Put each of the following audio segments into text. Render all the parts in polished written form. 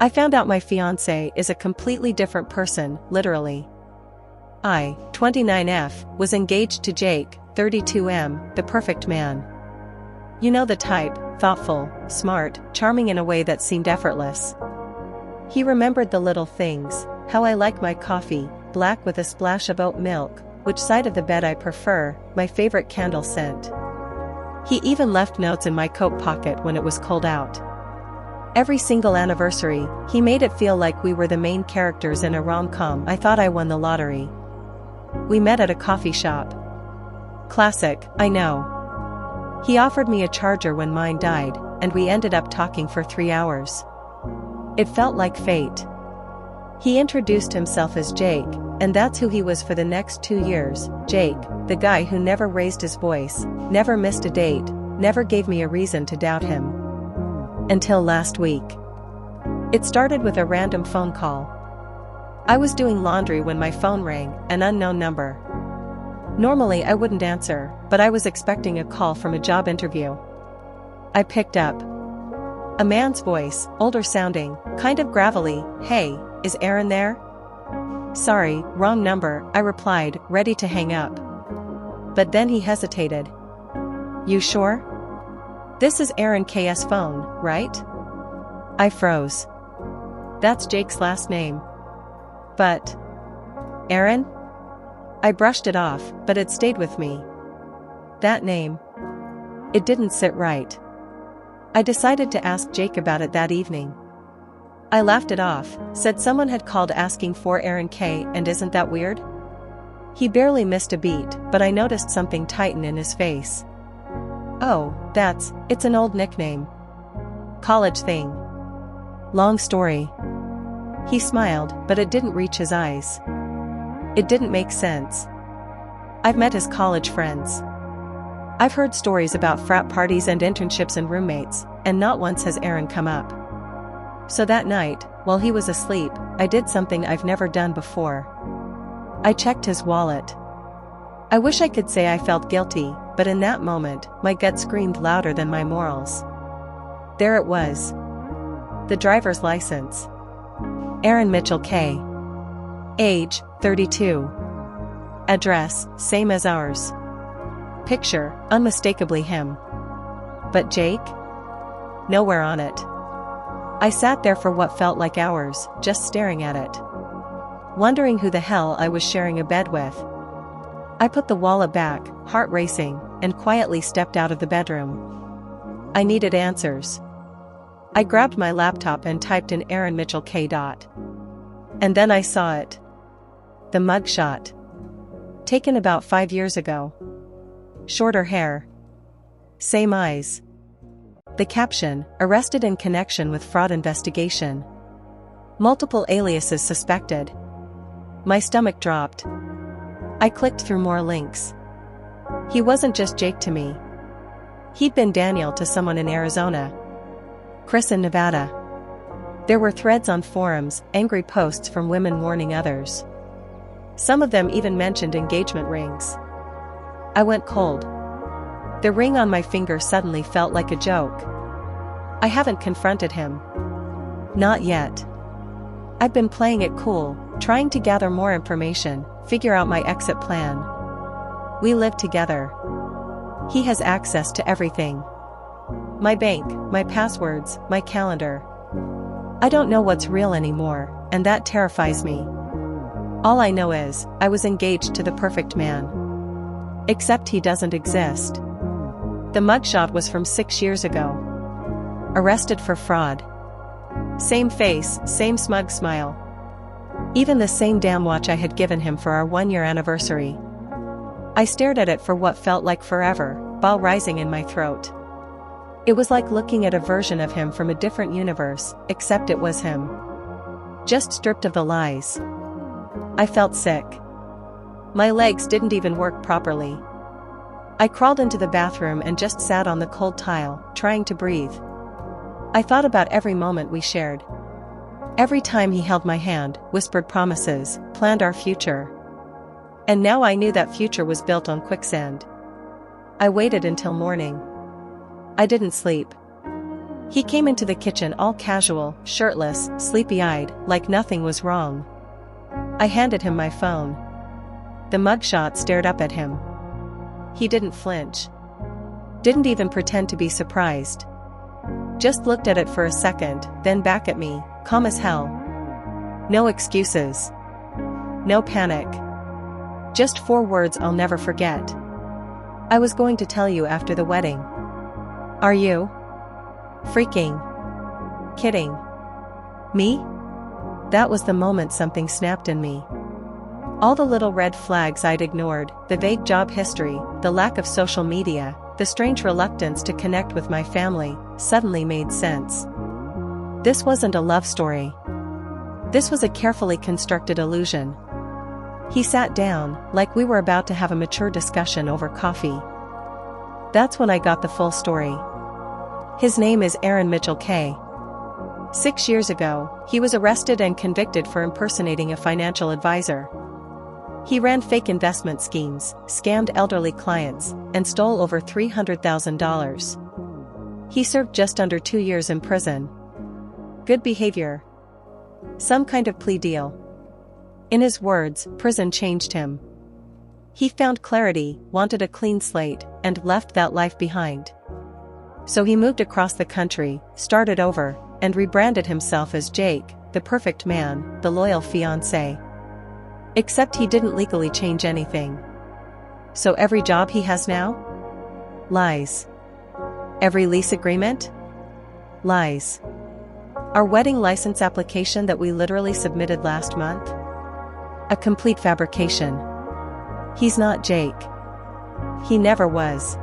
I found out my fiancé is a completely different person, literally. I, 29F, was engaged to Jake, 32M, the perfect man. You know the type, thoughtful, smart, charming in a way that seemed effortless. He remembered the little things, how I like my coffee, black with a splash of oat milk, which side of the bed I prefer, my favorite candle scent. He even left notes in my coat pocket when it was cold out. Every single anniversary, he made it feel like we were the main characters in a rom-com. I thought I won the lottery. We met at a coffee shop. Classic, I know. He offered me a charger when mine died, and we ended up talking for 3 hours. It felt like fate. He introduced himself as Jake, and that's who he was for the next 2 years. Jake, the guy who never raised his voice, never missed a date, never gave me a reason to doubt him. Until last week. It started with a random phone call. I was doing laundry when my phone rang, an unknown number. Normally I wouldn't answer, but I was expecting a call from a job interview. I picked up. A man's voice, older sounding, kind of gravelly. "Hey, is Aaron there?" "Sorry, wrong number," I replied, ready to hang up. But then he hesitated. "You sure? This is Aaron K's phone, right?" I froze. That's Jake's last name. But... Aaron? I brushed it off, but it stayed with me. That name. It didn't sit right. I decided to ask Jake about it that evening. I laughed it off, said someone had called asking for Aaron K, and isn't that weird? He barely missed a beat, but I noticed something tighten in his face. "Oh, it's an old nickname. College thing. Long story." He smiled, but it didn't reach his eyes. It didn't make sense. I've met his college friends. I've heard stories about frat parties and internships and roommates, and not once has Aaron come up. So that night, while he was asleep, I did something I've never done before. I checked his wallet. I wish I could say I felt guilty, but in that moment, my gut screamed louder than my morals. There it was. The driver's license. Aaron Mitchell K. Age, 32. Address, same as ours. Picture, unmistakably him. But Jake? Nowhere on it. I sat there for what felt like hours, just staring at it. Wondering who the hell I was sharing a bed with. I put the wallet back, heart racing, and quietly stepped out of the bedroom. I needed answers. I grabbed my laptop and typed in Aaron Mitchell K. And then I saw it. The mugshot. Taken about 5 years ago. Shorter hair. Same eyes. The caption, arrested in connection with fraud investigation. Multiple aliases suspected. My stomach dropped. I clicked through more links. He wasn't just Jake to me. He'd been Daniel to someone in Arizona. Chris in Nevada. There were threads on forums, angry posts from women warning others. Some of them even mentioned engagement rings. I went cold. The ring on my finger suddenly felt like a joke. I haven't confronted him. Not yet. I've been playing it cool, trying to gather more information, figure out my exit plan. We live together. He has access to everything. My bank, my passwords, my calendar. I don't know what's real anymore, and that terrifies me. All I know is, I was engaged to the perfect man. Except he doesn't exist. The mugshot was from 6 years ago. Arrested for fraud. Same face, same smug smile. Even the same damn watch I had given him for our 1-year anniversary. I stared at it for what felt like forever, bile rising in my throat. It was like looking at a version of him from a different universe, except it was him. Just stripped of the lies. I felt sick. My legs didn't even work properly. I crawled into the bathroom and just sat on the cold tile, trying to breathe. I thought about every moment we shared. Every time he held my hand, whispered promises, planned our future. And now I knew that future was built on quicksand. I waited until morning. I didn't sleep. He came into the kitchen all casual, shirtless, sleepy-eyed, like nothing was wrong. I handed him my phone. The mugshot stared up at him. He didn't flinch. Didn't even pretend to be surprised. Just looked at it for a second, then back at me, calm as hell. No excuses. No panic. Just 4 words I'll never forget. I was going to tell you after the wedding. Are you freaking kidding me? That was the moment something snapped in me. All the little red flags I'd ignored, the vague job history, the lack of social media, the strange reluctance to connect with my family, suddenly made sense. This wasn't a love story. This was a carefully constructed illusion. He sat down, like we were about to have a mature discussion over coffee. That's when I got the full story. His name is Aaron Mitchell K. 6 years ago, he was arrested and convicted for impersonating a financial advisor. He ran fake investment schemes, scammed elderly clients, and stole over $300,000. He served just under 2 years in prison. Good behavior. Some kind of plea deal. In his words, prison changed him. He found clarity, wanted a clean slate, and left that life behind. So he moved across the country, started over, and rebranded himself as Jake, the perfect man, the loyal fiancé. Except he didn't legally change anything. So every job he has now? Lies. Every lease agreement? Lies. Our wedding license application that we literally submitted last month? A complete fabrication. He's not Jake. He never was.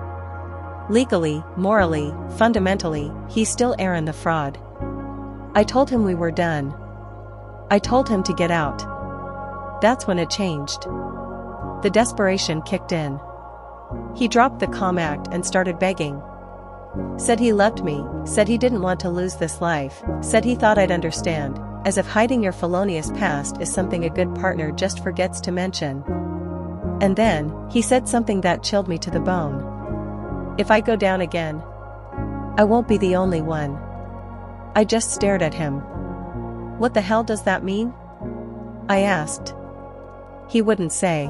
Legally, morally, fundamentally, he's still Aaron the fraud. I told him we were done. I told him to get out. That's when it changed. The desperation kicked in. He dropped the calm act and started begging. Said he loved me, said he didn't want to lose this life, said he thought I'd understand, as if hiding your felonious past is something a good partner just forgets to mention. And then, he said something that chilled me to the bone. If I go down again, I won't be the only one. I just stared at him. What the hell does that mean? I asked. He wouldn't say.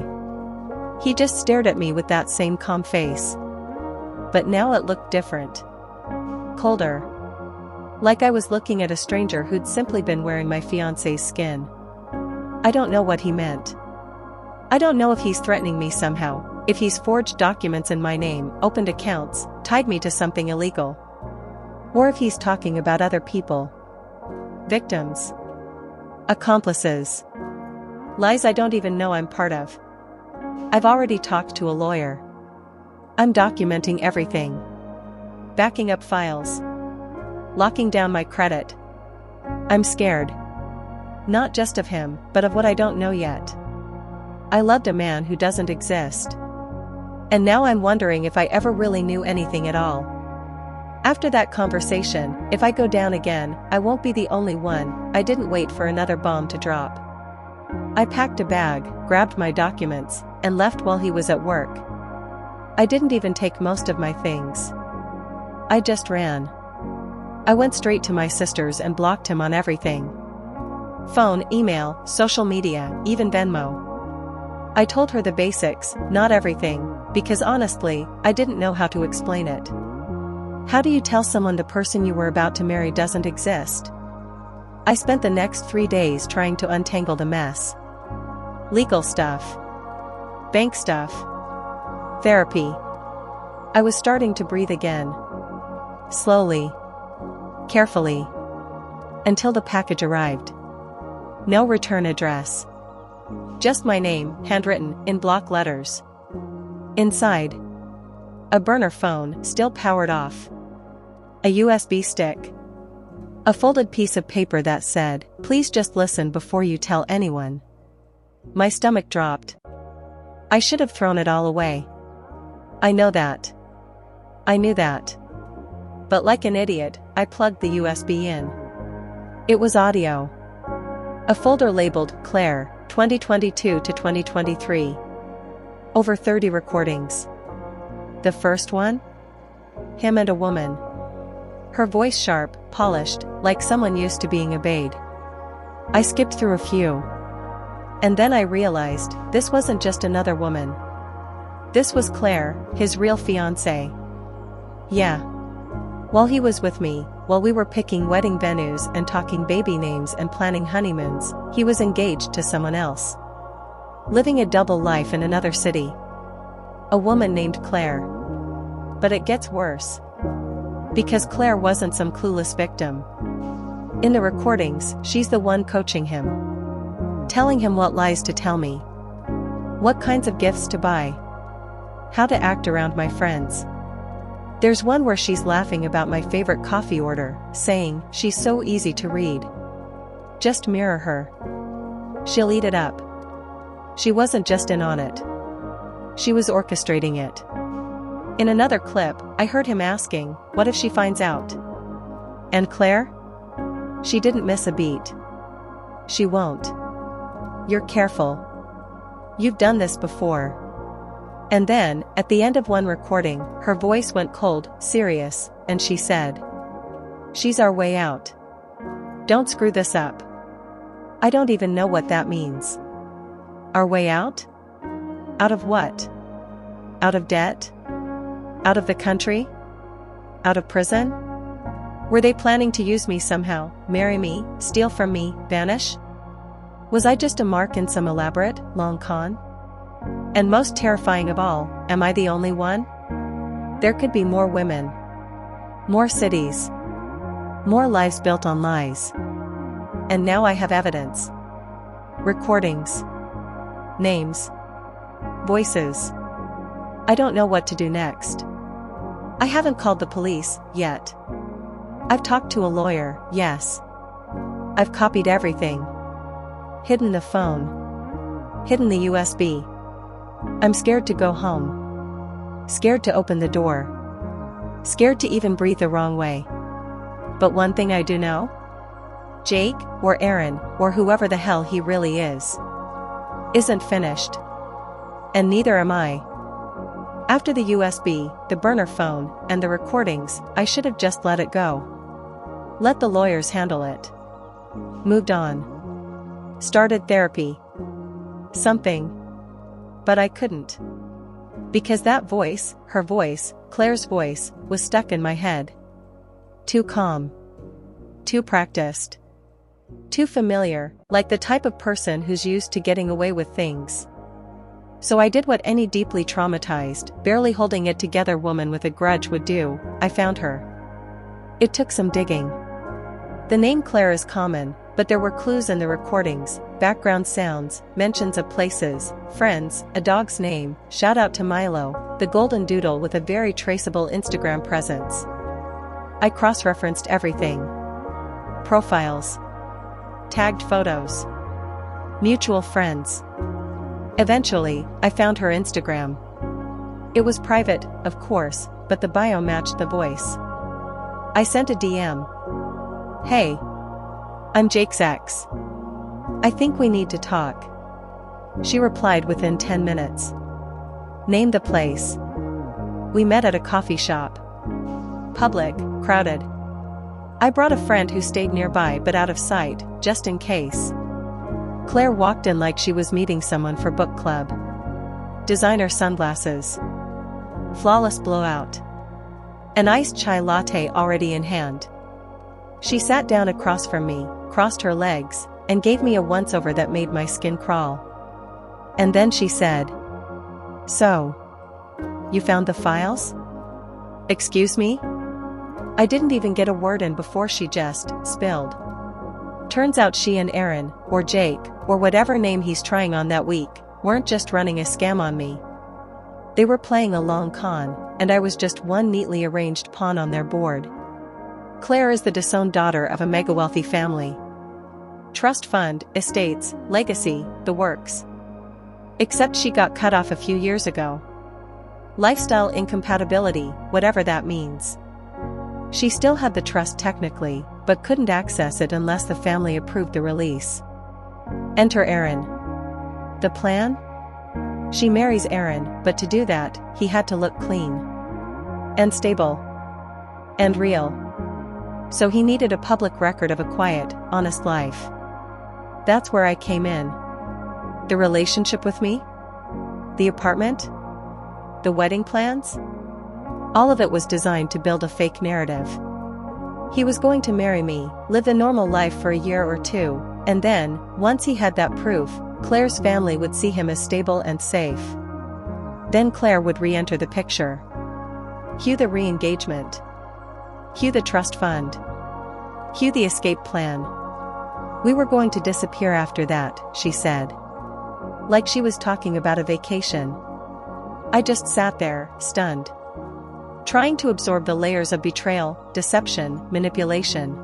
He just stared at me with that same calm face. But now it looked different. Colder. Like I was looking at a stranger who'd simply been wearing my fiancé's skin. I don't know what he meant. I don't know if he's threatening me somehow, if he's forged documents in my name, opened accounts, tied me to something illegal. Or if he's talking about other people. Victims. Accomplices. Lies I don't even know I'm part of. I've already talked to a lawyer. I'm documenting everything. Backing up files. Locking down my credit. I'm scared. Not just of him, but of what I don't know yet. I loved a man who doesn't exist. And now I'm wondering if I ever really knew anything at all. After that conversation, if I go down again, I won't be the only one. I didn't wait for another bomb to drop. I packed a bag, grabbed my documents, and left while he was at work. I didn't even take most of my things. I just ran. I went straight to my sister's and blocked him on everything. Phone, email, social media, even Venmo. I told her the basics, not everything, because honestly, I didn't know how to explain it. How do you tell someone the person you were about to marry doesn't exist? I spent the next 3 days trying to untangle the mess. Legal stuff. Bank stuff. Therapy. I was starting to breathe again. Slowly. Carefully. Until the package arrived. No return address. Just my name, handwritten, in block letters. Inside. A burner phone, still powered off. A USB stick. A folded piece of paper that said, "Please just listen before you tell anyone." My stomach dropped. I should have thrown it all away. I know that. I knew that. But like an idiot, I plugged the USB in. It was audio. A folder labeled, Claire, 2022 to 2023. Over 30 recordings. The first one? Him and a woman. Her voice sharp, polished, like someone used to being obeyed. I skipped through a few. And then I realized, this wasn't just another woman. This was Claire, his real fiancé. Yeah. While he was with me, while we were picking wedding venues and talking baby names and planning honeymoons, he was engaged to someone else. Living a double life in another city. A woman named Claire. But it gets worse. Because Claire wasn't some clueless victim. In the recordings, she's the one coaching him. Telling him what lies to tell me. What kinds of gifts to buy. How to act around my friends. There's one where she's laughing about my favorite coffee order, saying, she's so easy to read. Just mirror her. She'll eat it up. She wasn't just in on it. She was orchestrating it. In another clip, I heard him asking, what if she finds out? And Claire? She didn't miss a beat. She won't. You're careful. You've done this before. And then, at the end of one recording, her voice went cold, serious, and she said, she's our way out. Don't screw this up. I don't even know what that means. Our way out? Out of what? Out of debt? Out of the country? Out of prison? Were they planning to use me somehow, marry me, steal from me, vanish? Was I just a mark in some elaborate, long con? And most terrifying of all, am I the only one? There could be more women. More cities. More lives built on lies. And now I have evidence. Recordings. Names. Voices. I don't know what to do next. I haven't called the police, yet. I've talked to a lawyer, yes. I've copied everything. Hidden the phone. Hidden the USB. I'm scared to go home. Scared to open the door. Scared to even breathe the wrong way. But one thing I do know? Jake, or Aaron, or whoever the hell he really is, isn't finished. And neither am I. After the USB, the burner phone, and the recordings, I should have just let it go. Let the lawyers handle it. Moved on. Started therapy. Something. But I couldn't. Because that voice, her voice, Claire's voice, was stuck in my head. Too calm. Too practiced. Too familiar, like the type of person who's used to getting away with things. So I did what any deeply traumatized, barely holding it together woman with a grudge would do. I found her. It took some digging. The name Claire is common, but there were clues in the recordings, background sounds, mentions of places, friends, a dog's name, shout out to Milo, the golden doodle with a very traceable Instagram presence. I cross-referenced everything. Profiles. Tagged photos. Mutual friends. Eventually, I found her Instagram. It was private, of course, but the bio matched the voice. I sent a DM. Hey. I'm Jake's ex. I think we need to talk. She replied within 10 minutes. Name the place. We met at a coffee shop. Public, crowded. I brought a friend who stayed nearby but out of sight, just in case. Claire walked in like she was meeting someone for book club. Designer sunglasses. Flawless blowout. An iced chai latte already in hand. She sat down across from me, crossed her legs, and gave me a once-over that made my skin crawl. And then she said, "So, you found the files?" Excuse me? I didn't even get a word in before she just spilled. Turns out she and Aaron, or Jake, or whatever name he's trying on that week, weren't just running a scam on me. They were playing a long con, and I was just one neatly arranged pawn on their board. Claire is the disowned daughter of a mega-wealthy family. Trust fund, estates, legacy, the works. Except she got cut off a few years ago. Lifestyle incompatibility, whatever that means. She still had the trust technically, but couldn't access it unless the family approved the release. Enter Aaron. The plan? She marries Aaron, but to do that, he had to look clean. And stable. And real. So he needed a public record of a quiet, honest life. That's where I came in. The relationship with me? The apartment? The wedding plans? All of it was designed to build a fake narrative. He was going to marry me, live a normal life for a year or two, and then, once he had that proof, Claire's family would see him as stable and safe. Then Claire would re-enter the picture. Cue the re-engagement. Cue the trust fund. Cue the escape plan. We were going to disappear after that, she said. Like she was talking about a vacation. I just sat there, stunned. Trying to absorb the layers of betrayal, deception, manipulation.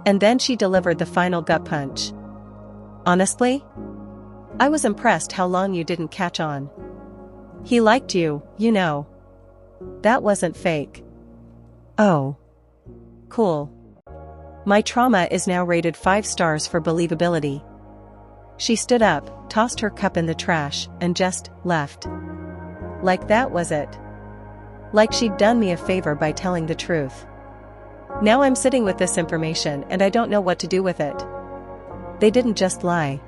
And then she delivered the final gut punch. Honestly? I was impressed how long you didn't catch on. He liked you, you know. That wasn't fake. Oh. Cool. My trauma is now rated 5 stars for believability. She stood up, tossed her cup in the trash, and just left. Like that was it. Like she'd done me a favor by telling the truth. Now I'm sitting with this information and I don't know what to do with it. They didn't just lie.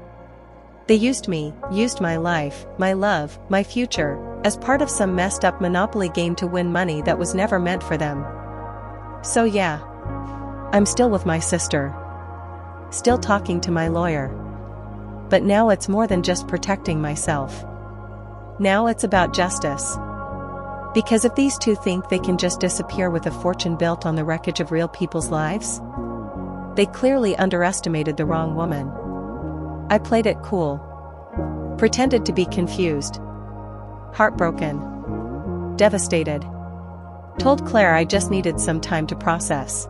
They used me, used my life, my love, my future, as part of some messed up Monopoly game to win money that was never meant for them. So yeah. I'm still with my sister. Still talking to my lawyer. But now it's more than just protecting myself. Now it's about justice. Because if these two think they can just disappear with a fortune built on the wreckage of real people's lives, they clearly underestimated the wrong woman. I played it cool. Pretended to be confused. Heartbroken. Devastated. Told Claire I just needed some time to process.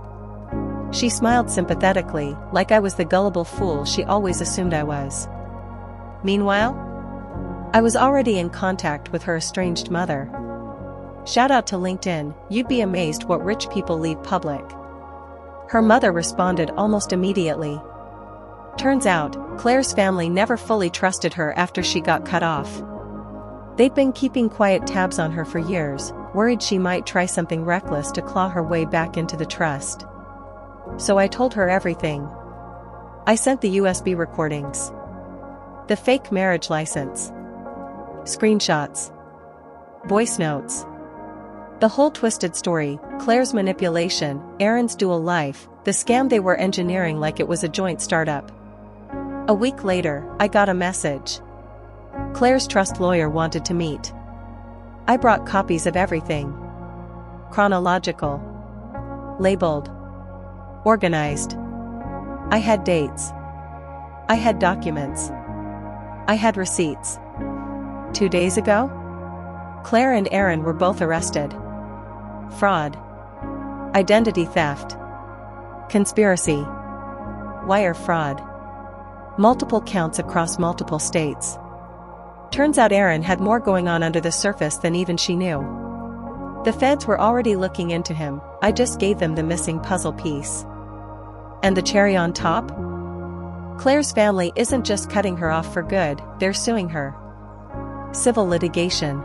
She smiled sympathetically, like I was the gullible fool she always assumed I was. Meanwhile, I was already in contact with her estranged mother. Shout out to LinkedIn, you'd be amazed what rich people leave public. Her mother responded almost immediately. Turns out, Claire's family never fully trusted her after she got cut off. They'd been keeping quiet tabs on her for years, worried she might try something reckless to claw her way back into the trust. So I told her everything. I sent the USB recordings. The fake marriage license. Screenshots. Voice notes. The whole twisted story, Claire's manipulation, Aaron's dual life, the scam they were engineering like it was a joint startup. A week later, I got a message. Claire's trust lawyer wanted to meet. I brought copies of everything. Chronological. Labeled. Organized. I had dates. I had documents. I had receipts. 2 days ago? Claire and Aaron were both arrested. Fraud. Identity theft. Conspiracy. Wire fraud. Multiple counts across multiple states. Turns out Aaron had more going on under the surface than even she knew. The feds were already looking into him, I just gave them the missing puzzle piece. And the cherry on top? Claire's family isn't just cutting her off for good, they're suing her. Civil litigation.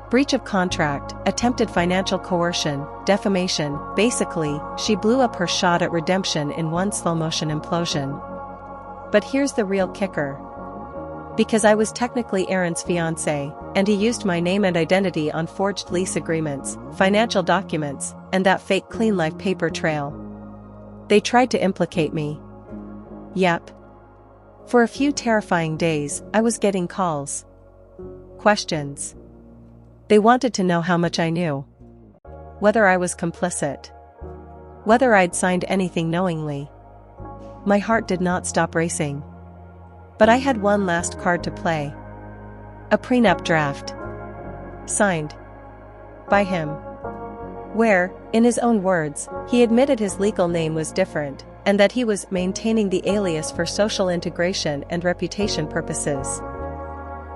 Breach of contract, attempted financial coercion, defamation. Basically, she blew up her shot at redemption in one slow-motion implosion. But here's the real kicker. Because I was technically Aaron's fiancé, and he used my name and identity on forged lease agreements, financial documents, and that fake Clean Life paper trail. They tried to implicate me. Yep. For a few terrifying days, I was getting calls. Questions. They wanted to know how much I knew. Whether I was complicit. Whether I'd signed anything knowingly. My heart did not stop racing. But I had one last card to play. A prenup draft. Signed. By him. Where, in his own words, he admitted his legal name was different, and that he was maintaining the alias for social integration and reputation purposes.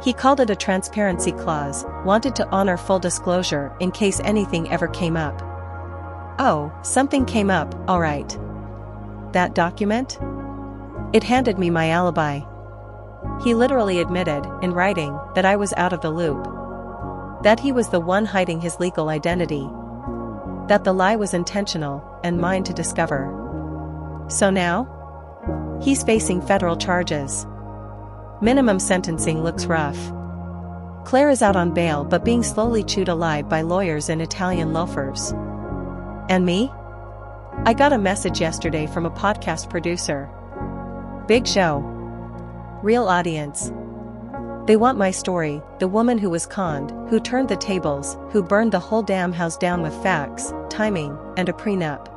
He called it a transparency clause, wanted to honor full disclosure in case anything ever came up. Oh, something came up, all right. That document? It handed me my alibi. He literally admitted, in writing, that I was out of the loop. That he was the one hiding his legal identity. That the lie was intentional, and mine to discover. So now? He's facing federal charges. Minimum sentencing looks rough. Claire is out on bail but being slowly chewed alive by lawyers and Italian loafers. And me? I got a message yesterday from a podcast producer. Big show. Real audience. They want my story, the woman who was conned, who turned the tables, who burned the whole damn house down with facts, timing, and a prenup.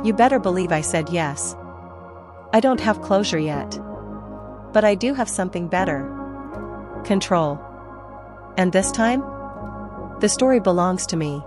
You better believe I said yes. I don't have closure yet. But I do have something better. Control. And this time? The story belongs to me.